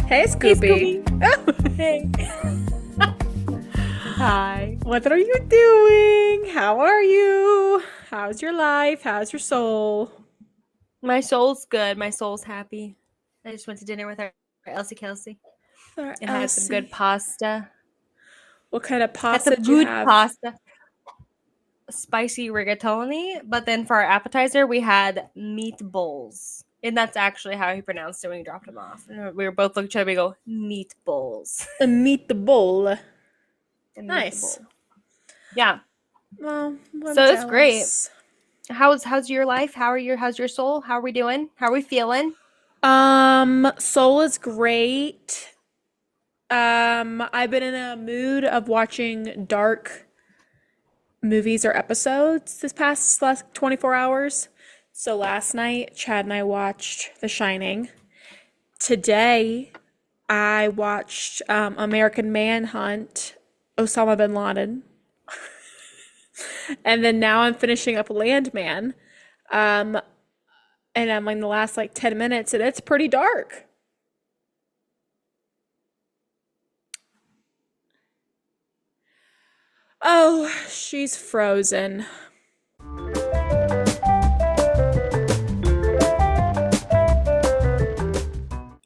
Hey, Hey, Scoopy. Scooby. Oh, Hey. Hi. what are you doing? How are you? How's your life? How's your soul? My soul's good. My soul's happy. I just went to dinner with our Elsie Kelsey Sorry, and had some good Elsie. pasta. What kind of Had pasta some did you good have? pasta. Spicy rigatoni. But then for our appetizer, we had meatballs. And that's actually how he pronounced it when he dropped him off. And we were both looking at each other. We go, meatballs. A meatball. A Nice. meatball. Yeah. Well, I'm So it's great. jealous. How's your life? How's your soul? How are we doing? How are we feeling? Soul is great. I've been in a mood of watching dark movies or episodes this past last 24 hours. So last night, Chad and I watched The Shining. Today, I watched American Manhunt, Osama bin Laden, and then now I'm finishing up Landman. Um, and I'm in the last like 10 minutes, and it's pretty dark. Oh, she's frozen.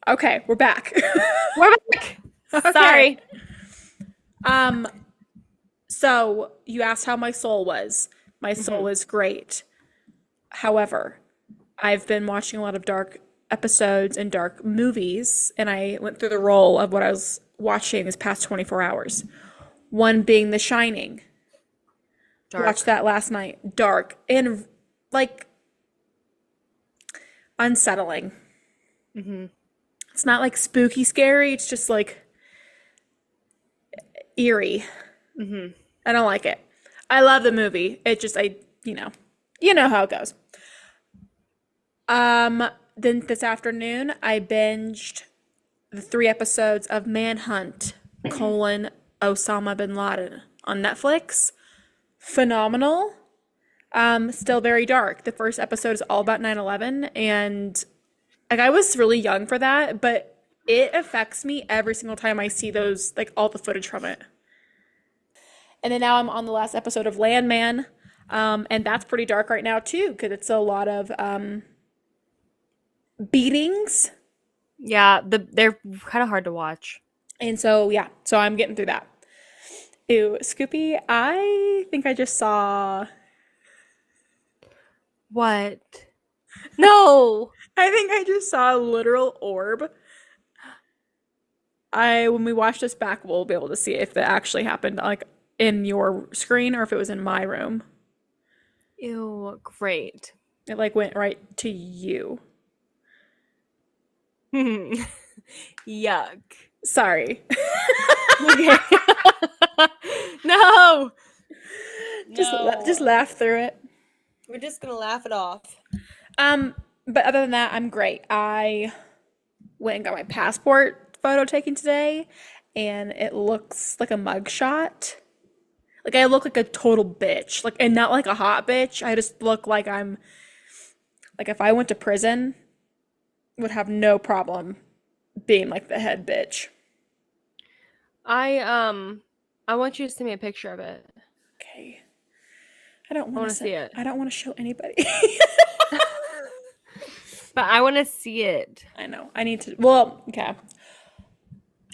Okay, we're back. We're back. Okay. Sorry. Um, so you asked how my soul was. My soul hmm is great. However, I've been watching a lot of dark episodes and dark movies, and I went through the role of what I was watching this past 24 hours. One being The Shining. Watched Dark. that last night. Dark and like unsettling. hmm It's not like spooky scary, it's just like eerie. hmm I don't like it. I love the movie. It just you know how it goes. Then this afternoon I binged the 3 episodes of Manhunt: Osama bin Laden on Netflix. Phenomenal. Still very dark. The first episode is all about 9/11, and like I was really young for that, but it affects me every single time I see those like all the footage from it. And then now I'm on the last episode of Landman, and that's pretty dark right now too because it's a lot of beatings. Yeah, they're kind of hard to watch. And so, yeah, so I'm getting through that. Ew, Scoopy, I think I just saw. What? No. I think I just saw a literal orb. When we watch this back, we'll be able to see if that actually happened, like in your screen or if it was in my room. Ew, great. It like went right to you. Yuck. Sorry. Okay. No. Just No. laugh through it. We're just gonna laugh it off. Um, but other than that, I'm great. I went and got my passport photo taken today, and it looks like a mugshot. Like I look like a total bitch. Like and not like a hot bitch. I just look like I'm like if I went to prison, would have no problem being like the head bitch. I I want you to send me a picture of it. Okay. I don't I want to want to send see it. I don't want to show anybody. But I want to see it. I know. I need to well, okay.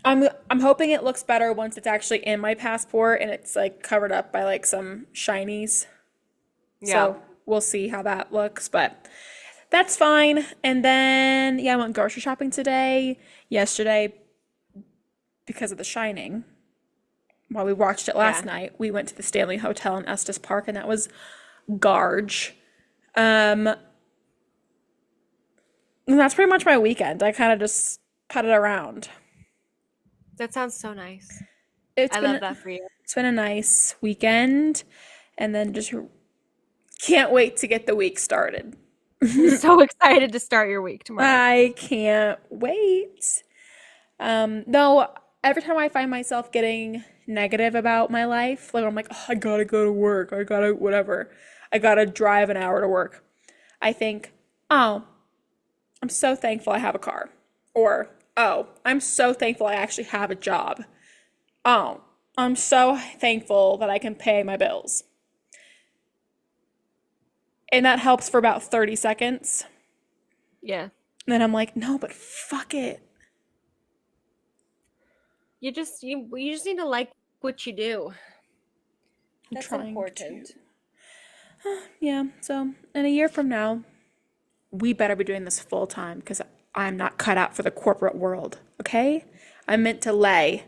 I'm hoping it looks better once it's actually in my passport and it's like covered up by like some shinies. Yeah. So we'll see how that looks, but that's fine. And then yeah, I went grocery shopping today. Yesterday, because of The Shining, while we watched it last Yeah. night, we went to the Stanley Hotel in Estes Park, and that was Garge. Um, and that's pretty much my weekend. I kind of just putted around. That sounds so nice. It's I love been that for you. it's been a nice weekend, and then just can't wait to get the week started. I'm so excited to start your week tomorrow. I can't wait. Though every time I find myself getting negative about my life, like I'm like, oh, I gotta go to work, I gotta whatever, I gotta drive an hour to work. I think, oh, I'm so thankful I have a car, or oh, I'm so thankful I actually have a job. Oh, I'm so thankful that I can pay my bills. And that helps for about 30 seconds. Yeah. And then I'm like, no, but fuck it. You just need to like what you do. I'm That's trying to. important. Yeah, so in a year from now, we better be doing this full time because I'm not cut out for the corporate world, okay? I'm meant to lay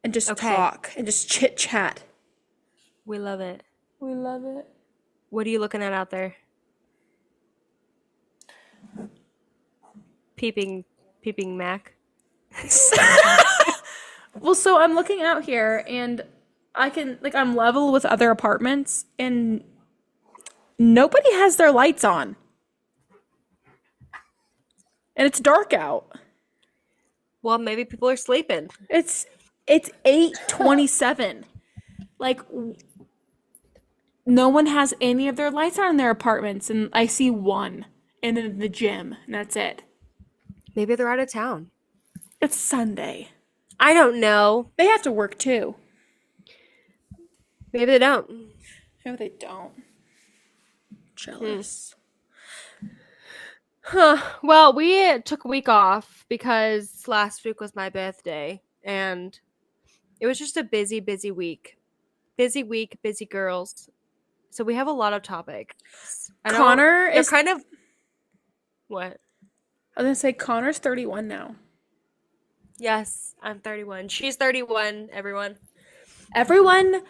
and just Okay. talk and just chit chat. We love it. We love it. What are you looking at out there? Peeping Mac. Well, so I'm looking out here and I can, like, I'm level with other apartments and nobody has their lights on. And it's dark out. Well, maybe people are sleeping. It's 8:27. Like no one has any of their lights on in their apartments and I see one and then the gym and that's it. Maybe they're out of town. It's Sunday. I don't know. They have to work too. Maybe they don't. No, they don't. Jealous. Huh. Well, we took a week off because last week was my birthday and it was just a busy, busy week. Busy week, busy girls. So we have a lot of topics. I know Connor they're is kind of what? I was gonna say Connor's 31 now. Yes, I'm 31. She's 31, everyone. Everyone,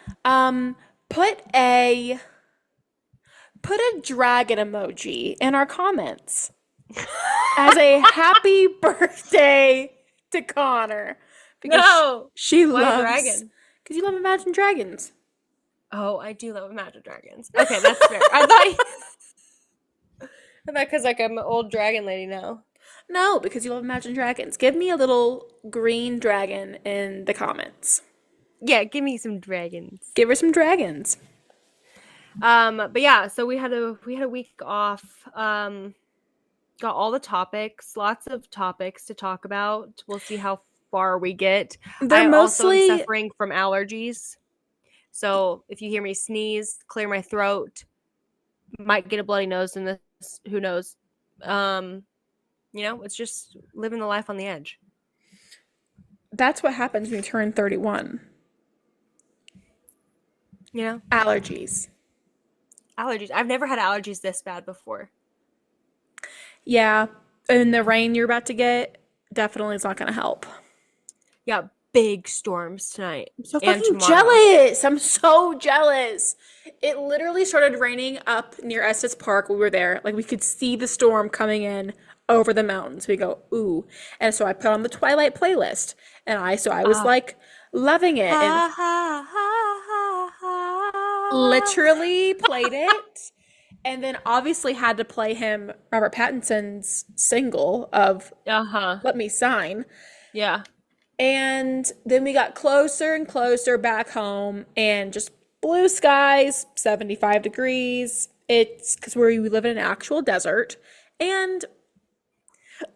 put a dragon emoji in our comments as a happy birthday to Connor. Because No! she Why loves dragon? because you love Imagine Dragons. Oh, I do love Imagine Dragons. Okay, that's fair. I thought because like I'm an old dragon lady now. No, because you love Imagine Dragons. Give me a little green dragon in the comments. Yeah, give me some dragons. Give her some dragons. But yeah, so we had a week off. Got all the topics, lots of topics to talk about. We'll see how far we get. They're I also am mostly suffering from allergies. So if you hear me sneeze, clear my throat, might get a bloody nose in this, who knows. It's just living the life on the edge. that's what happens when you turn 31. You know? Allergies. Allergies. I've never had allergies this bad before. Yeah, and the rain you're about to get definitely is not going to help. Yeah, big storms tonight. I'm so and fucking tomorrow. jealous. I'm so jealous. It literally started raining up near Estes Park. We were there. Like we could see the storm coming in over the mountains. We go, ooh. And so I put on the Twilight playlist. And I was like loving it and literally played it. And then obviously had to play him Robert Pattinson's single of Let Me Sign. Yeah. And then we got closer and closer back home and just blue skies, 75 degrees. It's because we live in an actual desert. And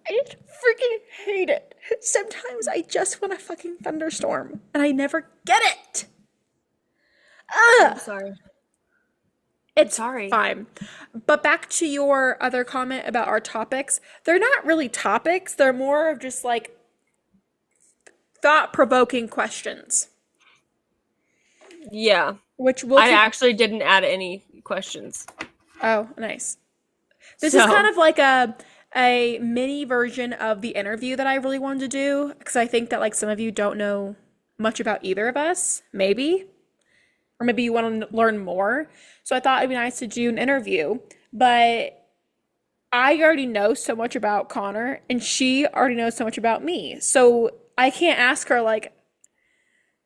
I just freaking hate it. Sometimes I just want a fucking thunderstorm. And I never get it. I'm sorry. It's sorry. fine. But back to your other comment about our topics. They're not really topics. They're more of just like thought-provoking questions. Yeah. Which will I actually didn't add any questions. Oh, nice. This is kind of like a mini version of the interview that I really wanted to do because I think that like some of you don't know much about either of us, maybe. Or maybe you want to learn more. So I thought it'd be nice to do an interview, but I already know so much about Connor and she already knows so much about me. So I can't ask her like,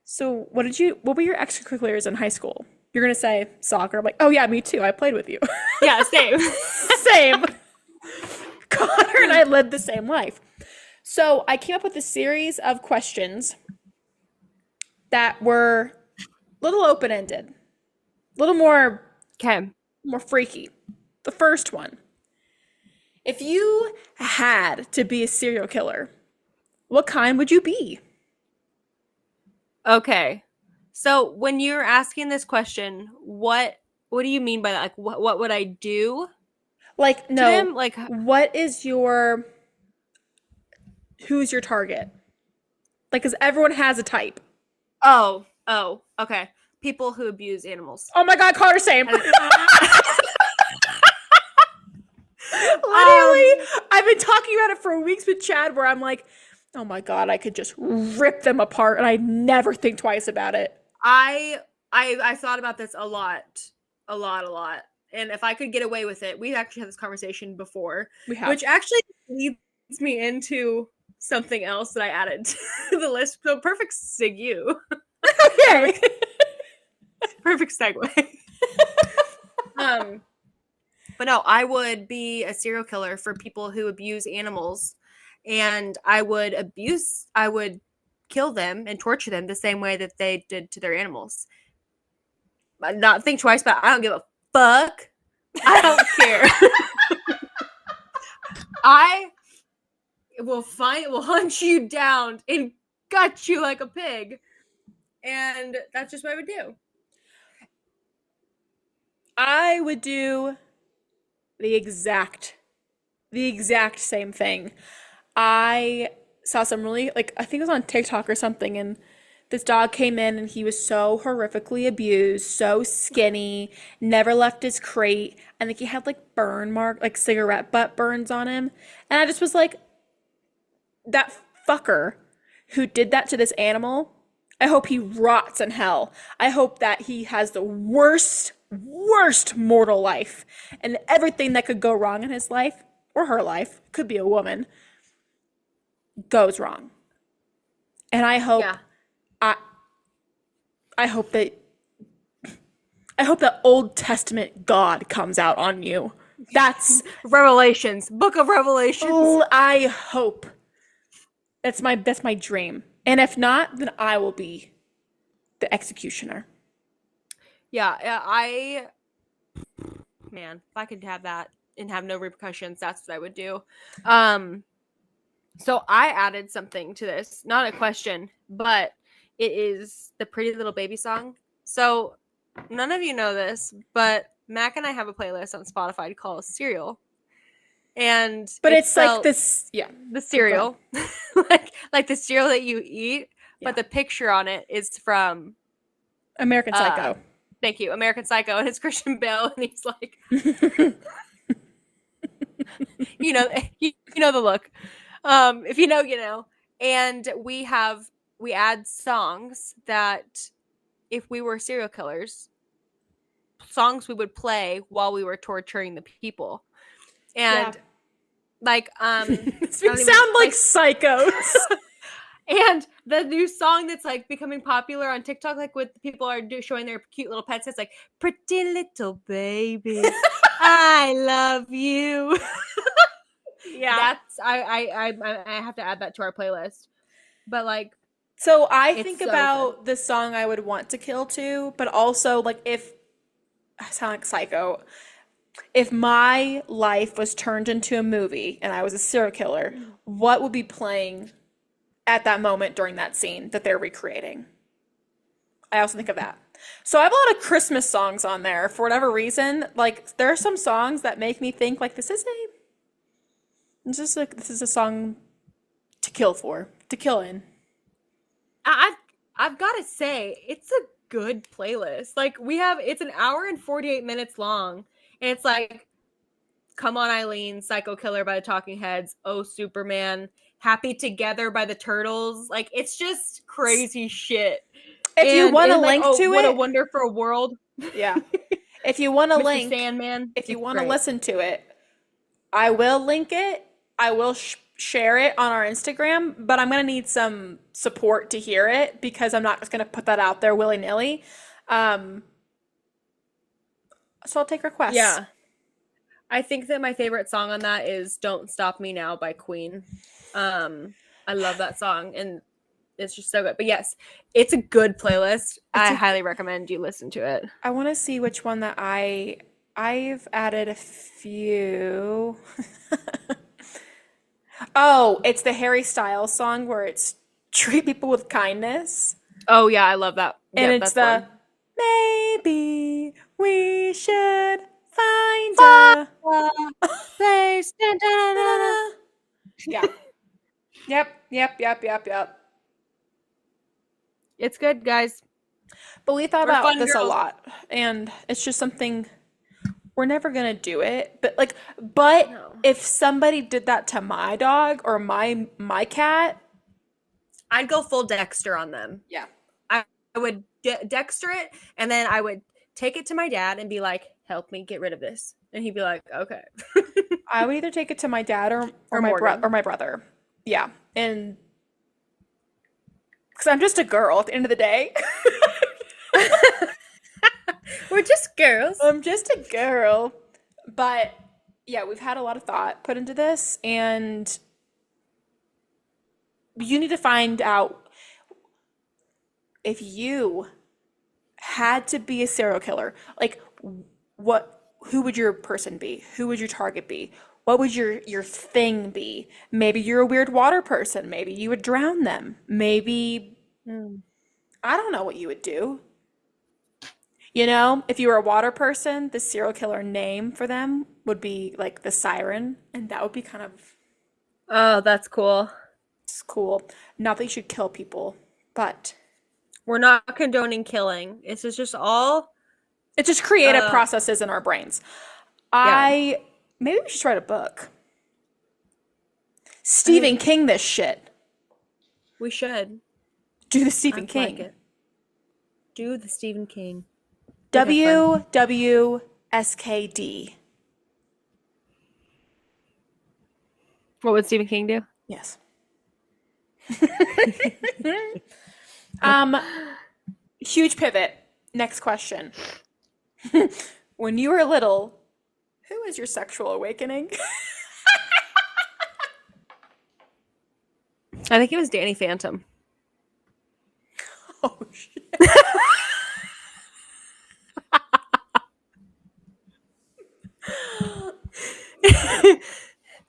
so what were your extracurriculars in high school? You're going to say soccer. I'm like, oh yeah, me too. I played with you. Yeah, same. Same. Connor and I lived the same life. So I came up with a series of questions that were a little open-ended, a little more Okay. freaky. The first one If you had to be a serial killer, what kind would you be? Okay. So when you're asking this question, what do you mean by that? Like what would I do Like, to no, them? Like what is your, who's your target? Like, because everyone has a type. oh, okay. People who abuse animals. Oh my God, Connor, same. um Literally, I've been talking about it for weeks with Chad where I'm like, oh my God, I could just rip them apart and I never think twice about it. I I thought about this a lot. A lot. And if I could get away with it, we actually had this conversation before, We which have. actually leads me into something else that I added to the list. So perfect segue. Okay. perfect, perfect segue. um, but no, I would be a serial killer for people who abuse animals, and I would kill them and torture them the same way that they did to their animals. Not think twice, but I don't give a fuck. I don't care. I will hunt you down and gut you like a pig. And that's just what I would do. I would do the exact same thing. I saw some really, like, I think it was on TikTok or something, and this dog came in and he was so horrifically abused, so skinny, never left his crate. I think he had like burn mark, like cigarette butt burns on him. And I just was like, that fucker who did that to this animal, I hope he rots in hell. I hope that he has the worst mortal life. And everything that could go wrong in his life, or her life, could be a woman, goes wrong. And Yeah. I I hope that I hope that Old Testament God comes out on you. That's Revelations. Book of Revelations. I hope. That's my dream. And if not, then I will be the executioner. Yeah, man, if I could have that and have no repercussions, that's what I would do. Um so I added something to this, not a question, but it is the Pretty Little Baby song. So none of you know this, but Mac and I have a playlist on Spotify called Cereal. And But it's it's like spelled this, yeah. the Go ahead. cereal, like the cereal that you eat, Yeah. but the picture on it is from American uh Psycho. thank you, American Psycho, and it's Christian Bale, and he's like, you know, you know the look. If you know, you know. And we add songs that if we were serial killers, songs we would play while we were torturing the people. Yeah. And like This I we don't even sound like psychos. and the new song that's like becoming popular on TikTok, like with people are showing their cute little pets, it's like "Pretty Little Baby, I love you." Yeah. That's I have to add that to our playlist. But like, So I it's think so good. about the song I would want to kill too, but also like if I sound like psycho, if my life was turned into a movie and I was a serial killer, what would be playing at that moment during that scene that they're recreating? I also think of that. So I have a lot of Christmas songs on there for whatever reason. Like there are some songs that make me think like this is a song to kill for, to kill in. I I've got to say, it's a good playlist. Like it's an hour and 48 minutes long, and it's like Come On Eileen, Psycho Killer by the Talking Heads, Oh Superman, Happy Together by the Turtles. Like it's just crazy shit. If you And want a it's like, link oh, to what a it, wonderful world. yeah. If you want a Mr. link, Sandman. if you It's want to great. listen to it, I will link it. I will share it on our Instagram, but I'm going to need some support to hear it because I'm not just going to put that out there willy nilly. Um, so I'll take requests. Yeah. I think that my favorite song on that is Don't Stop Me Now by Queen. I love that song and it's just so good. But yes, it's a good playlist. I highly recommend you listen to it. I want to see which one that I I've added a few. Oh, it's the Harry Styles song where it's treat people with kindness. Oh yeah, I love that. And Yep, it's that's the one. maybe we should find Find a a place. Dun, dun, dun, dun, dun. yeah. Yep. It's good, guys. But we thought We're about fun this a girls. lot, and it's just something we're never gonna do it. But No. if somebody did that to my dog or my cat, I'd go full Dexter on them. yeah, I would Dexter it, and then I would take it to my dad and be like, "Help me get rid of this," and he'd be like, "Okay." I would either take it to my dad Or Morgan. or my brother. Yeah, and because I'm just a girl at the end of the day. We're just girls. I'm just a girl. But yeah, we've had a lot of thought put into this, and you need to find out if you had to be a serial killer, like who would your person be? Who would your target be? What would your thing be? Maybe you're a weird water person. Maybe you would drown them. Maybe Mm. I don't know what you would do. You know, if you were a water person, the serial killer name for them would be like the siren, and that would be kind of Oh, that's cool. cool. Not that you should kill people, but We're not condoning killing. This is just all. it's just creative Uh, processes in our brains. yeah, I maybe we should write a book. I Stephen think King this shit. we should. Do the I Stephen like King. it. Do the Stephen King. We'd have fun. WWSKD. What would Stephen King do? Yes. Um, huge pivot. Next question. When you were little, who was your sexual awakening? I think it was Danny Phantom. Oh shit.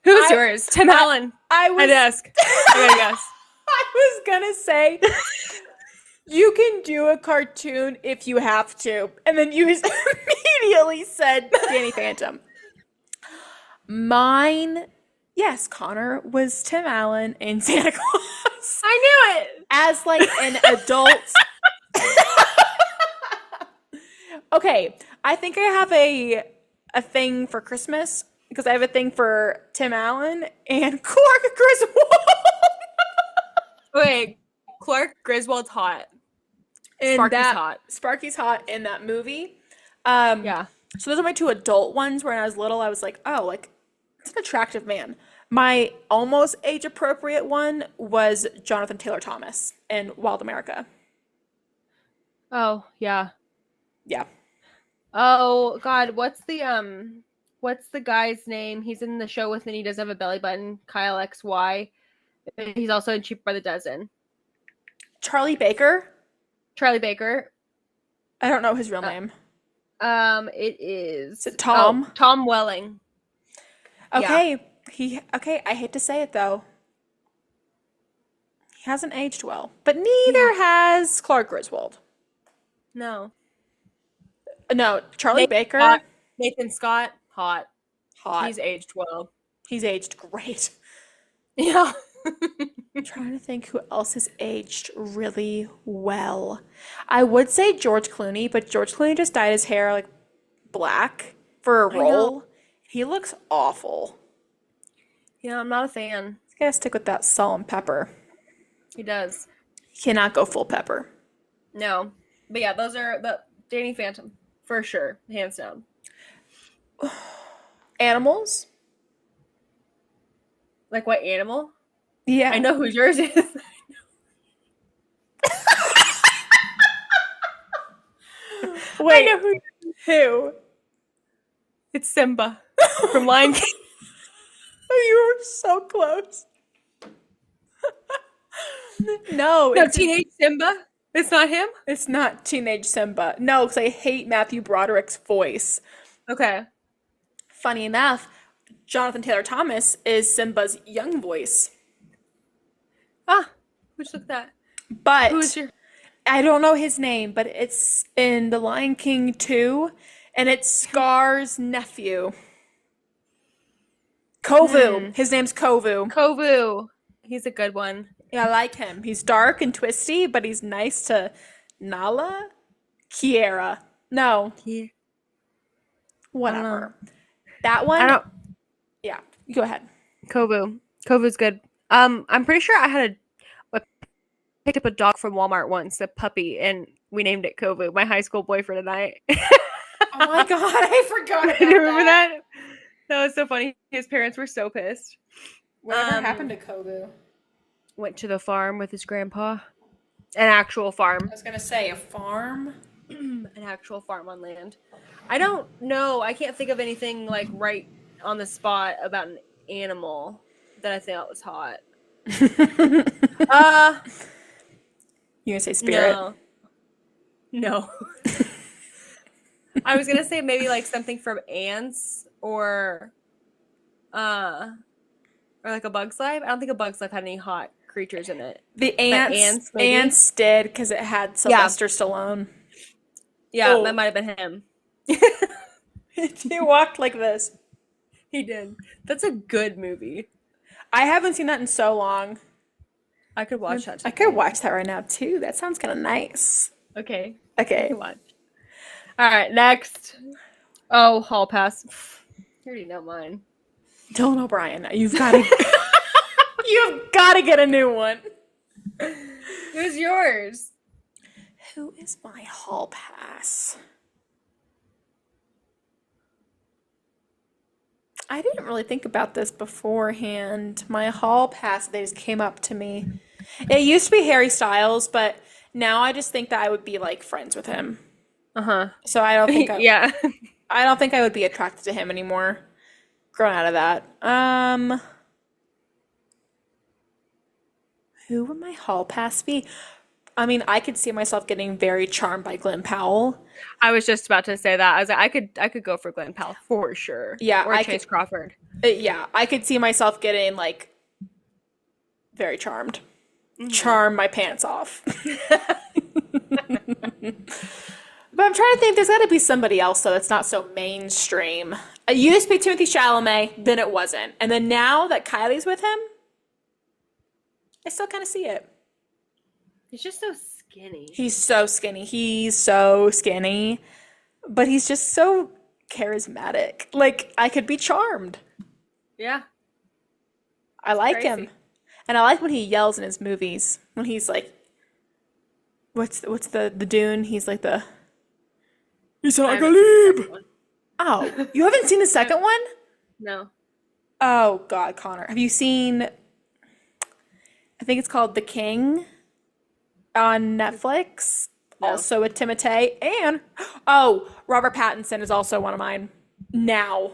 Who's I- yours? Tim Allen. I I'd was ask. I gotta guess. I was gonna say you can do a cartoon if you have to, and then you immediately said Danny Phantom. Mine, yes, Connor was Tim Allen in Santa Claus I knew it. as like an adult. Okay, I think I have a thing for Christmas because I have a thing for Tim Allen and Clark Griswold. Wait, Clark Griswold's hot. And Sparky's that hot. Sparky's hot in that movie. Yeah. So those are my two adult ones. When I was little, I was like, oh, like it's an attractive man. My almost age appropriate one was Jonathan Taylor Thomas in Wild America. Oh, yeah. Yeah. Oh God, what's the guy's name? He's in the show with me. He doesn't have a belly button. Kyle XY. He's also in Cheap by the Dozen. Charlie Baker. Charlie Baker. I don't know his real name. It is Is it Tom? Tom Welling. Okay. Okay, I hate to say it though. He hasn't aged well. But neither has Clark Griswold. No. No, Charlie Baker. Nathan Scott, hot. Hot. He's aged well. He's aged great. Yeah. I'm trying to think who else has aged really well. I would say George Clooney, but George Clooney just dyed his hair like black for a I know. role. He looks awful. Yeah, I'm not a fan. He's gotta stick with that salt and pepper. He does. He cannot go full pepper. No. But yeah, those are the Danny Phantom. For sure. Hands down. Animals? Like what animal? Yeah. I know who yours is. Wait, I know who? it's Simba from Lion King. Oh, you were so close. No, No, Teenage Simba. It's not him. it's not Teenage Simba. No, because I hate Matthew Broderick's voice. Okay. Funny enough, Jonathan Taylor Thomas is Simba's young voice. Ah, which look that. Who is But your I don't know his name, but it's in The Lion King 2, and it's Scar's nephew. Kovu. hmm His name's Kovu. Kovu? He's a good one. Yeah, I like him. He's dark and twisty, but he's nice to Nala? Kiera. No, He, I don't know. whatever. That I one, don't. yeah, you go ahead. Kovu. Kovu's good. I'm pretty sure I had a picked up a dog from Walmart once, a puppy, and we named it Kovu. My high school boyfriend and I. Oh my God, I forgot Do you about remember that. that? That was so funny. His parents were so pissed. Whatever happened to Kovu? Went to the farm with his grandpa. An actual I farm. was gonna say a farm. An actual farm on land. I don't know. I can't think of anything like right on the spot about an animal that I thought was hot. Uh You gonna say spirit? no. No. I was gonna say maybe like something from ants uh or like a bug's life. I don't think a bug's life had any hot creatures in it. The But ants, ants maybe. ants did because it had Yeah. Sylvester Stallone. Yeah, that Oh, might have been him. he walked like this. He did. That's a good movie. I haven't seen that in so long. I could watch that I could tonight. watch that right now too. That sounds kind of nice. Okay. I Okay. can watch. All right, next. Oh, Hall Pass. You already know mine. Dylan O'Brien, you've got to, you've got to get a new one. Who's yours? Who is my hall pass? I didn't really think about this beforehand. My hall pass, they just came up to me. It used to be Harry Styles, but now I just think that I would be like friends with him. Uh-huh. So Yeah. I don't think I would be attracted to him anymore. Grown out of that. Who would my hall pass be? I mean, I could see myself getting very charmed by Glenn Powell. I was just about to say that. I was like, I could go for Glenn Powell for sure. Yeah, Or I could. Chase Crawford. Yeah, I could see myself getting like very charmed. Charm my pants off. But I'm trying to think. There's got to be somebody else though that's not so mainstream. It used to be Timothy Chalamet, then it wasn't, and then now that Kylie's with him, I still kind of see it. He's just so skinny. He's so skinny. He's so skinny, but he's just so charismatic. Like I could be charmed. Yeah. I like Crazy. him, and I like when he yells in his movies. When he's like, what's the Dune? He's like the. He's I like a haven't seen the leap. second one. Oh, you haven't seen the second one? No. Oh God, Connor, have you seen? I think it's called The King on Netflix. No. Also with Timothée and oh, Robert Pattinson is also one of mine. Now,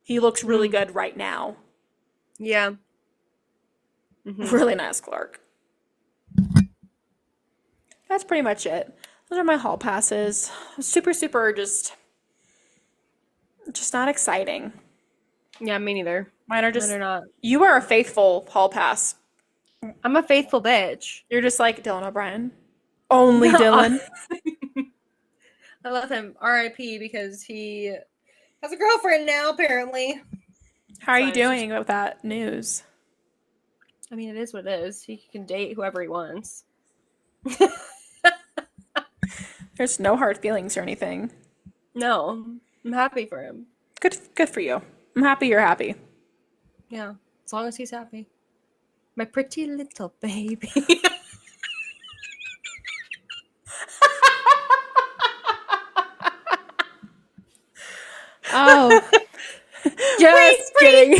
he looks really good right now. Yeah. Really nice Clark. That's pretty much it. Those are my hall passes. Super, super, just not exciting. Yeah, me neither. Mine are Mine just. are not. You are a faithful hall pass. I'm a faithful bitch. You're just like Dylan O'Brien. Only Dylan. I love him. R.I.P. because he has a girlfriend now, apparently. How are you Fine, it's just- doing with that news? I mean, it is what it is. He can date whoever he wants. There's no hard feelings or anything. No, I'm happy for him. Good for you. I'm happy you're happy. Yeah, as long as he's happy. My pretty little baby. Oh, Just kidding.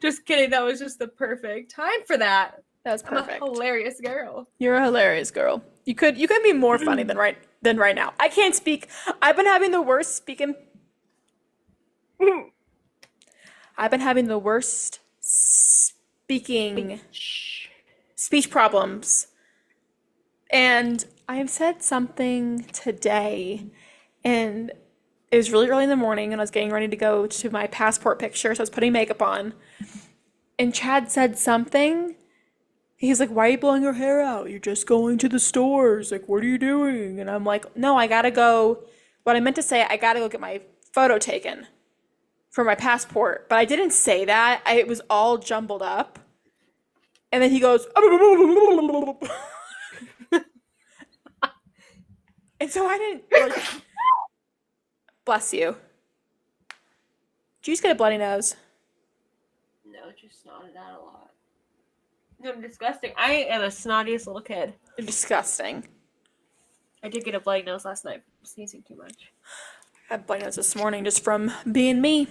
Just kidding. That was just the perfect time for that. that was I'm a perfect. hilarious girl. You're a hilarious girl. You could be more funny than right now. I can't speak. I've been having the worst speaking. I've been having the worst speaking speech problems. And I have said something today And it was really early in the morning, and I was getting ready to go to my passport picture, so I was putting makeup on. And Chad said something. He's like, "Why are you blowing your hair out? You're just going to the stores. Like, what are you doing?" And I'm like, "No, I gotta go." What I meant to say, I gotta go get my photo taken for my passport. But I didn't say that. It was all jumbled up. And then he goes, and so I didn't, like, bless you. Did you just get a bloody nose? No, just snotted out a lot. I'm disgusting. I am the snottiest little kid. You're disgusting. I did get a bloody nose last night from sneezing too much. I had bloody nose this morning just from being me.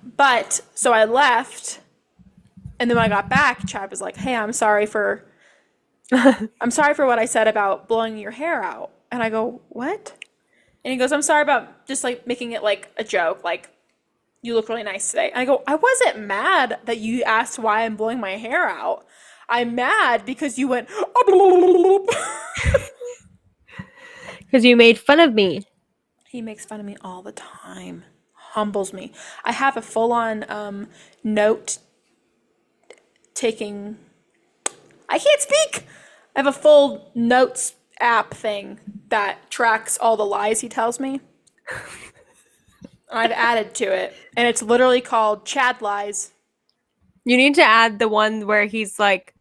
But, so I left, and then when I got back, Chad was like, "Hey, I'm sorry for what I said about blowing your hair out." And I go, "What?" And he goes, "I'm sorry about just like making it like a joke, like you look really nice today." And I go, "I wasn't mad that you asked why I'm blowing my hair out. I'm mad because you went." Because you made fun of me. He makes fun of me all the time. Humbles me. I have a full-on note taking. I can't speak. I have a full notes app thing that tracks all the lies he tells me. I've added to it, and it's literally called Chad Lies. You need to add the one where he's like,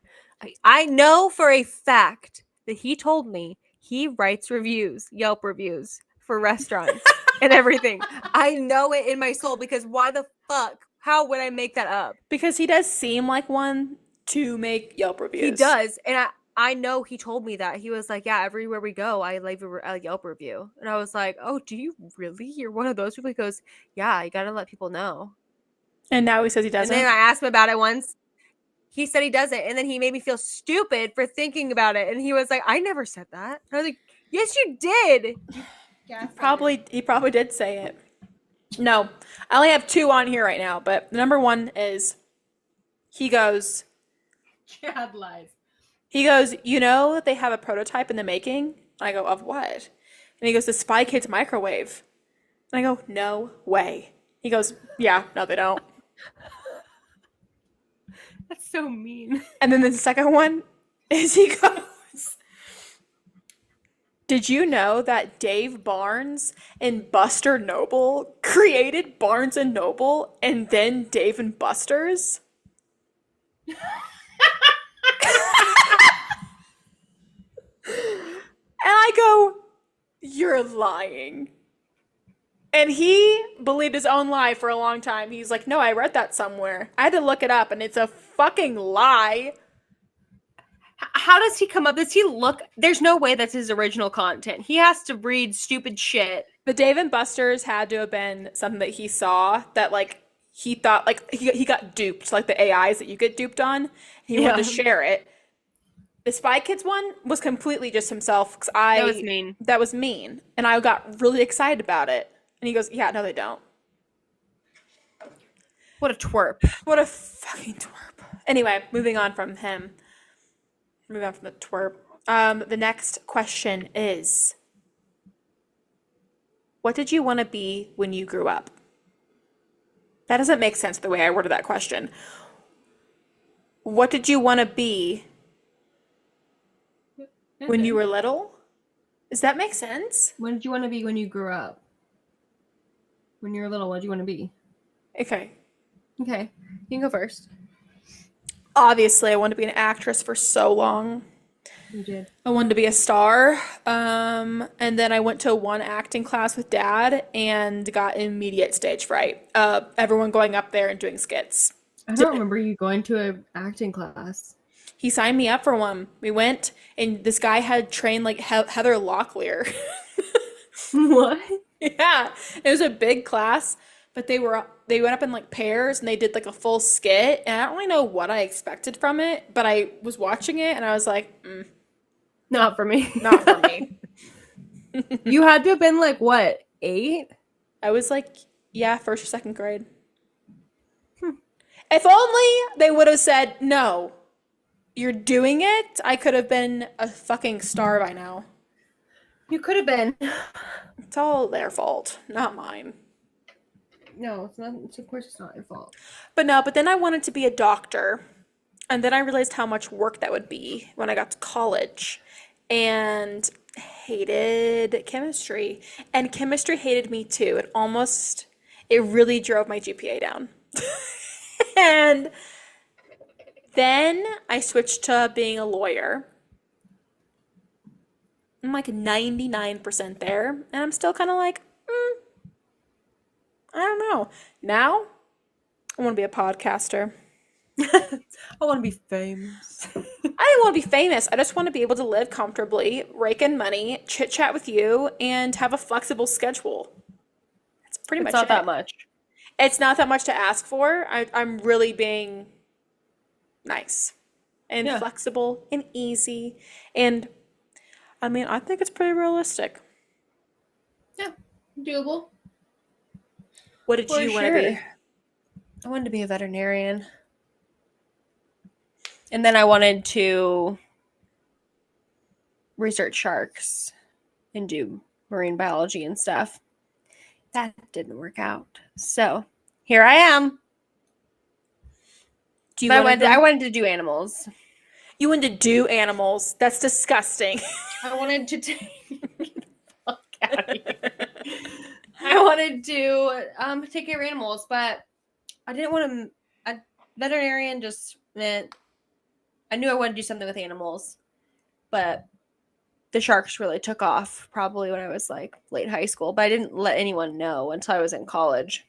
I know for a fact that he told me he writes reviews, Yelp reviews for restaurants and everything. I know it in my soul because why the fuck? How would I make that up? Because he does seem like one to make Yelp reviews. He does. And I know he told me that. He was like, yeah, everywhere we go, I leave a Yelp review. And I was like, oh, do you really? You're one of those people? He goes, yeah, you got to let people know. And now he says he doesn't. And then I asked him about it once. He said he doesn't. And then he made me feel stupid for thinking about it. And he was like, I never said that. And I was like, yes, you did. He probably did say it. No, I only have two on here right now, but number one is he goes, Chad lies. he goes, "You know they have a prototype in the making?" I go, "Of what?" And he goes, "The Spy Kids microwave." And I go, "No way." He goes, "Yeah, no, they don't." That's so mean. And then the second one is he goes, "Did you know that Dave Barnes and Buster Noble created Barnes and Noble and then Dave and Buster's?" And I go, "You're lying." And he believed his own lie for a long time. He's like, "No, I read that somewhere." I had to look it up, and it's a fucking lie. How does he come up? Does he look? There's no way that's his original content. He has to read stupid shit. The Dave and Buster's had to have been something that he saw that, like, he thought, like, he got duped, like the AIs that you get duped on. He wanted to share it. The Spy Kids one was completely just himself. Because that was mean. That was mean. And I got really excited about it. And he goes, "Yeah, no, they don't." What a twerp. What a fucking twerp. Anyway, moving on from him. Moving on from the twerp. The next question is, what did you want to be when you grew up? That doesn't make sense the way I worded that question. What did you want to be when you were little? Does that make sense? What did you want to be when you grew up? When you were little, what did you want to be? Okay. Okay. You can go first. Obviously, I wanted to be an actress for so long. You did. I wanted to be a star. And then I went to one acting class with Dad and got immediate stage fright. Everyone going up there and doing skits. I don't remember you going to an acting class. He signed me up for one. We went, and this guy had trained like Heather Locklear. What? Yeah, it was a big class, but they went up in like pairs and they did like a full skit, and I don't really know what I expected from it, but I was watching it and I was like, Not for me. not for me. You had to have been like, what, 8? I was like, yeah, first or second grade. If only they would have said, "No, you're doing it," I could have been a fucking star by now. You could have been. It's all their fault, not mine. No, it's not. Of course, it's not your fault. But then I wanted to be a doctor. And then I realized how much work that would be when I got to college and hated chemistry. And chemistry hated me too. It really drove my GPA down. And then I switched to being a lawyer. I'm like 99% there. And I'm still kind of like, I don't know. Now I want to be a podcaster. I want to be famous. I didn't want to be famous. I just want to be able to live comfortably, rake in money, chit chat with you, and have a flexible schedule. That's pretty It's much not it. that much. It's not that much to ask for. I'm really being nice and Yeah. flexible and easy. And I mean, I think it's pretty realistic. Yeah. Doable. What did For you want to sure. be? I wanted to be a veterinarian. And then I wanted to research sharks and do marine biology and stuff. That didn't work out. So here I am. Do you But want to I go? wanted to do animals. You wanted to do animals. That's disgusting. I wanted to take fuck out of here. I wanted to take care of animals, but I didn't want to. A veterinarian just meant I knew I wanted to do something with animals, but the sharks really took off probably when I was like late high school. But I didn't let anyone know until I was in college.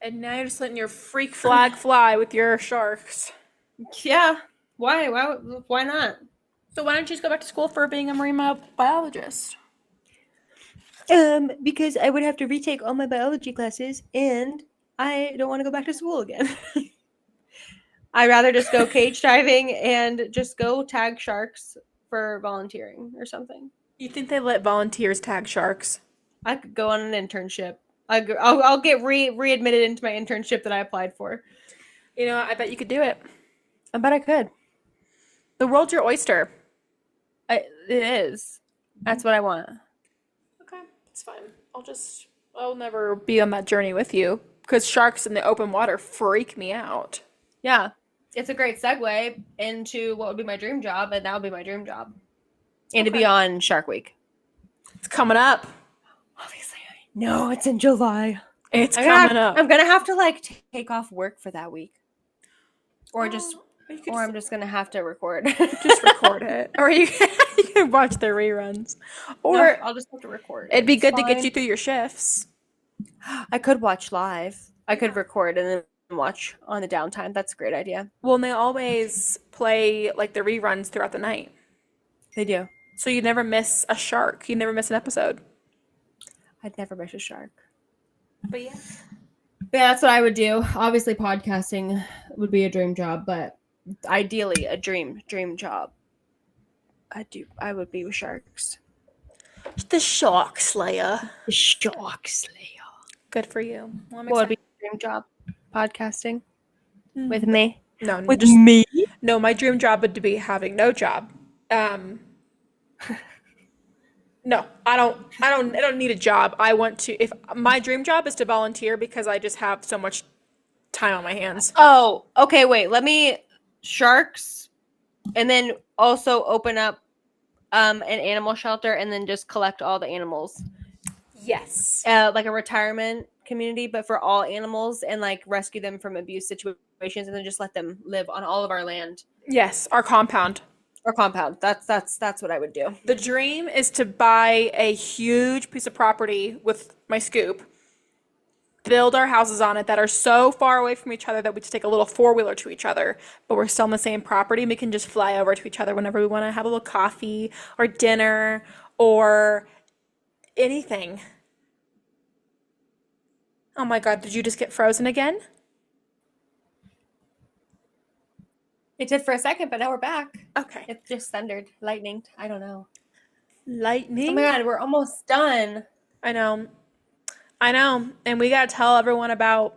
And now you're just letting your freak flag fly with your sharks. Yeah, why? Why not? So why don't you just go back to school for being a marine biologist? Because I would have to retake all my biology classes, and I don't want to go back to school again. I'd rather just go cage diving and just go tag sharks for volunteering or something. You think they let volunteers tag sharks? I could go on an internship. I'll get readmitted into my internship that I applied for. You know, I bet you could do it. I bet I could. The world's your oyster. It is. That's what I want. Okay, it's fine. I'll never be on that journey with you because sharks in the open water freak me out. Yeah. It's a great segue into what would be my dream job, and that would be my dream job. And to be on Shark Week. It's coming up. Obviously, I know it's in July. It's coming up. I'm gonna have to like take off work for that week, or Or I'm just gonna have to record. just record it, or you can watch the reruns, or No, I'll just have to record. it'd be It's good to get fine. you through your shifts. I could watch live. I could record and then watch on the downtime. That's a great idea. Well, and they always play like the reruns throughout the night, They do. so you never miss a shark. You never miss an episode. I'd never miss a shark. But yeah. Yeah, that's what I would do. Obviously, podcasting would be a dream job, but ideally, a dream job. I would be with sharks. The Shark Slayer. The shark slayer. Good for you. Well, I'm What would excited. be your dream job? Podcasting with me. No, With just me. no. My dream job would be having no job. No, I don't need a job. I want to. If my dream job is to volunteer because I just have so much time on my hands. Oh, okay. Wait. Let me sharks, and then also open up an animal shelter, and then just collect all the animals. Yes. Like a retirement community, but for all animals, and like rescue them from abuse situations, and then just let them live on all of our land Yes, our compound. or compound. That's what I would do. The dream is to buy a huge piece of property with my scoop, build our houses on it that are so far away from each other that we just take a little four-wheeler to each other, but we're still on the same property and we can just fly over to each other whenever we want to have a little coffee or dinner or anything. Oh my God, did you just get frozen again? It did for a second, but now we're back. Okay. It just thundered, lightning. I don't know. Lightning? Oh my God, we're almost done. I know. I know. And we got to tell everyone about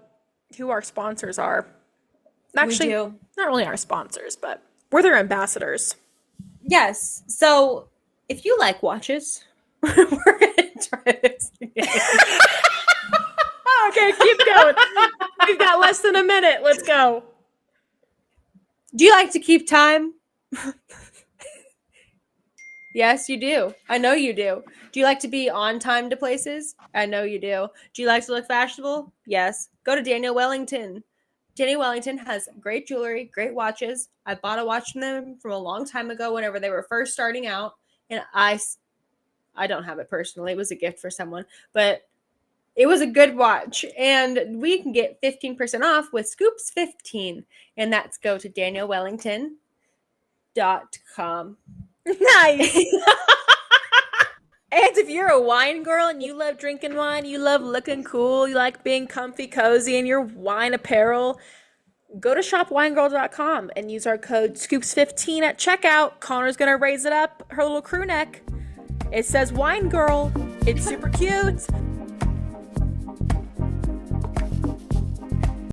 who our sponsors are. Actually, We do. not really our sponsors, but we're their ambassadors. Yes. So if you like watches, We're gonna try this again. Okay, keep going. We've got less than a minute. Let's go. Do you like to keep time? Yes, you do. I know you do. Do you like to be on time to places? I know you do. Do you like to look fashionable? Yes. Go to Daniel Wellington. Daniel Wellington has great jewelry, great watches. I bought a watch from them from a long time ago whenever they were first starting out. And I don't have it personally. It was a gift for someone. But it was a good watch. And we can get 15% off with Scoops 15. And that's go to danielwellington.com. Nice. And if you're a wine girl and you love drinking wine, you love looking cool, you like being comfy, cozy in your wine apparel, go to shopwinegirl.com and use our code SCOOPS15 at checkout. Connor's going to raise it up, her little crew neck. It says Wine Girl. It's super cute.